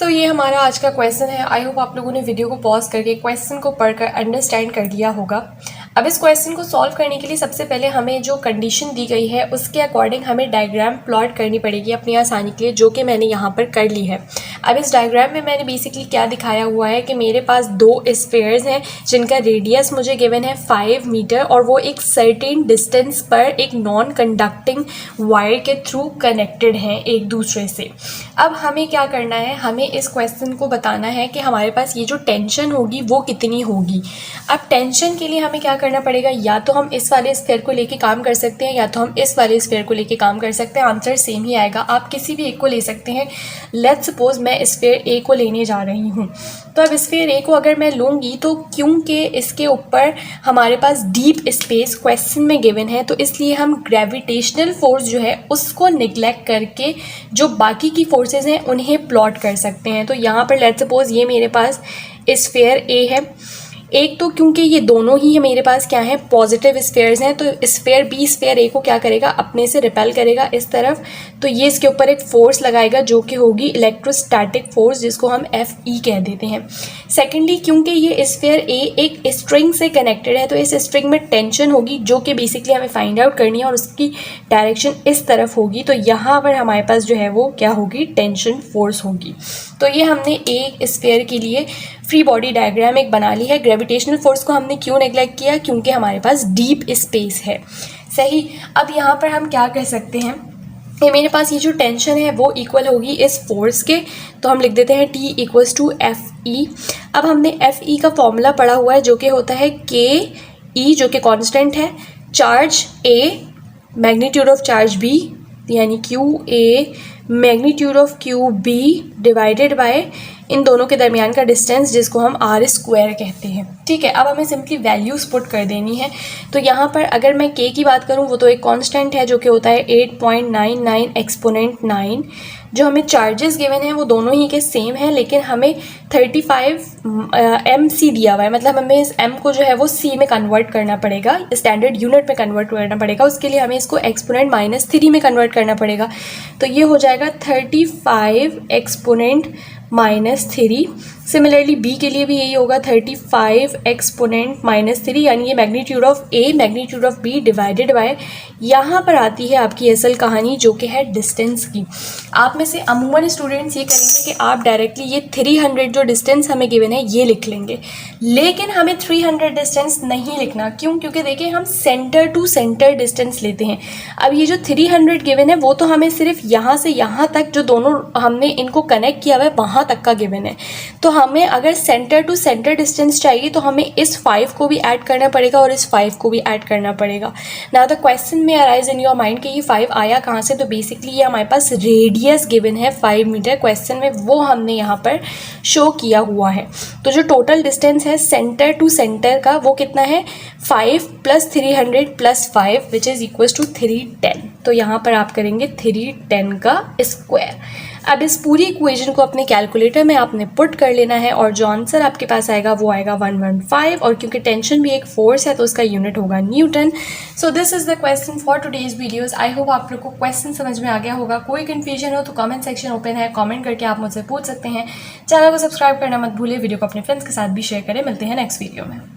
ये हमारा आज का क्वेश्चन है। आई होप आप लोगों ने वीडियो को पॉज करके क्वेश्चन को पढ़कर अंडरस्टैंड कर लिया होगा। अब इस क्वेश्चन को सॉल्व करने के लिए सबसे पहले हमें जो कंडीशन दी गई है उसके अकॉर्डिंग हमें डायग्राम प्लॉट करनी पड़ेगी अपनी आसानी के लिए, जो कि मैंने यहाँ पर कर ली है। अब इस डायग्राम में मैंने बेसिकली क्या दिखाया हुआ है कि मेरे पास दो स्फीयर्स हैं जिनका रेडियस मुझे गिवन है 5 मीटर और वो एक सर्टेन डिस्टेंस पर एक नॉन कंडक्टिंग वायर के थ्रू कनेक्टेड हैं एक दूसरे से। अब हमें क्या करना है, हमें इस क्वेश्चन को बताना है कि हमारे पास ये जो टेंशन होगी वो कितनी होगी। अब टेंशन के लिए हमें क्या करना पड़ेगा, या तो हम इस वाले स्फीयर को लेके काम कर सकते हैं या तो हम इस वाले स्फीयर को लेके काम कर सकते हैं। आंसर सेम ही आएगा, आप किसी भी एक को ले सकते हैं। लेट्स सपोज मैं स्फीयर ए को लेने जा रही हूँ, तो अब स्फीयर ए को अगर मैं लूँगी तो क्योंकि इसके ऊपर हमारे पास डीप स्पेस क्वेश्चन में गिवन है, तो इसलिए हम ग्रेविटेशनल फोर्स जो है उसको निगलेक्ट करके जो बाकी की फोर्सेस हैं उन्हें प्लॉट कर सकते हैं। तो यहाँ पर लेट्स सपोज ये मेरे पास स्फीयर ए है, एक तो क्योंकि ये दोनों ही मेरे पास क्या है, पॉजिटिव स्फीयर्स हैं, तो स्फीयर बी स्फीयर ए को क्या करेगा, अपने से रिपेल करेगा इस तरफ। तो ये इसके ऊपर एक फोर्स लगाएगा जो कि होगी इलेक्ट्रोस्टैटिक फोर्स, जिसको हम FE कह देते हैं। सेकेंडली क्योंकि ये स्फीयर ए एक स्ट्रिंग से कनेक्टेड है, तो इस स्ट्रिंग में टेंशन होगी जो कि बेसिकली हमें फाइंड आउट करनी है और उसकी डायरेक्शन इस तरफ होगी। तो यहाँ पर हमारे पास जो है वो क्या होगी, टेंशन फोर्स होगी। तो ये हमने एक स्फीयर के लिए फ्री बॉडी डायग्राम एक बना ली है। ग्रेविटेशनल फोर्स को हमने क्यों नेगलेक्ट किया, क्योंकि हमारे पास डीप स्पेस है। सही। अब यहाँ पर हम क्या कह सकते हैं, ये मेरे पास ये जो टेंशन है वो इक्वल होगी इस फोर्स के, तो हम लिख देते हैं T इक्वल्स टू FE। अब हमने FE का फॉर्मूला पढ़ा हुआ है जो कि होता है KE, जो कि कांस्टेंट है, charge A magnitude of charge B यानी QA magnitude of QB divided by इन दोनों के दरमियान का डिस्टेंस, जिसको हम R स्क्वायर कहते हैं। ठीक है, अब हमें सिंपली वैल्यूज पुट कर देनी है। तो यहाँ पर अगर मैं K की बात करूँ, वो तो एक कांस्टेंट है जो कि होता है 8.99 एक्सपोनेंट 9। जो हमें चार्जेस गिवन है वो दोनों ही के सेम है, लेकिन हमें 35 MC दिया हुआ है, मतलब हमें इस M को जो है वो C में कन्वर्ट करना पड़ेगा, स्टैंडर्ड यूनिट में कन्वर्ट करना पड़ेगा। उसके लिए हमें इसको एक्सपोनेंट -3 में कन्वर्ट करना पड़ेगा। तो ये हो जाएगा 35 एक्सपोनेंट -3। सिमिलरली B के लिए भी यही होगा 35 एक्सपोनेंट -3, यानी ये magnitude of A magnitude of B divided by, यहाँ पर आती है आपकी असल कहानी जो कि है डिस्टेंस की। आप में से अमूमन स्टूडेंट्स ये करेंगे कि आप डायरेक्टली ये 300 जो डिस्टेंस हमें गिवन है ये लिख लेंगे, लेकिन हमें 300 डिस्टेंस नहीं लिखना। क्यों? क्योंकि देखिए हम सेंटर टू सेंटर डिस्टेंस लेते हैं। अब ये जो 300 गिवन है वो तो हमें सिर्फ यहाँ से यहाँ तक जो दोनों हमने इनको कनेक्ट किया हुआ है वहाँ तक का गिवन है। तो हमें अगर सेंटर टू सेंटर डिस्टेंस चाहिए तो हमें इस 5 को भी ऐड करना पड़ेगा और इस 5 को भी ऐड करना पड़ेगा। नाउ द क्वेश्चन में अराइज इन योर माइंड कि ये 5 आया कहाँ से, तो बेसिकली ये हमारे पास रेडियस गिवन है 5 मीटर क्वेश्चन में, वो हमने यहाँ पर शो किया हुआ है। तो जो टोटल डिस्टेंस है सेंटर टू सेंटर का वो कितना है, 5 + 300 + 5 विच इज़ इक्वल टू 310। तो यहाँ पर आप करेंगे 310 का स्क्वायर। अब इस पूरी इक्वेशन को अपने कैलकुलेटर में आपने पुट कर लेना है और जो आंसर आपके पास आएगा वो आएगा 115, और क्योंकि टेंशन भी एक फोर्स है तो उसका यूनिट होगा Newton. So this is the question for today's videos. I hope आप लोग को क्वेश्चन समझ में आ गया होगा। कोई कन्फ्यूजन हो तो कमेंट सेक्शन ओपन है, कमेंट करके आप मुझसे पूछ सकते हैं। चैनल को सब्सक्राइब करना मत भूलिए, वीडियो को अपने फ्रेंड्स के साथ भी शेयर करें। मिलते हैं नेक्स्ट वीडियो में।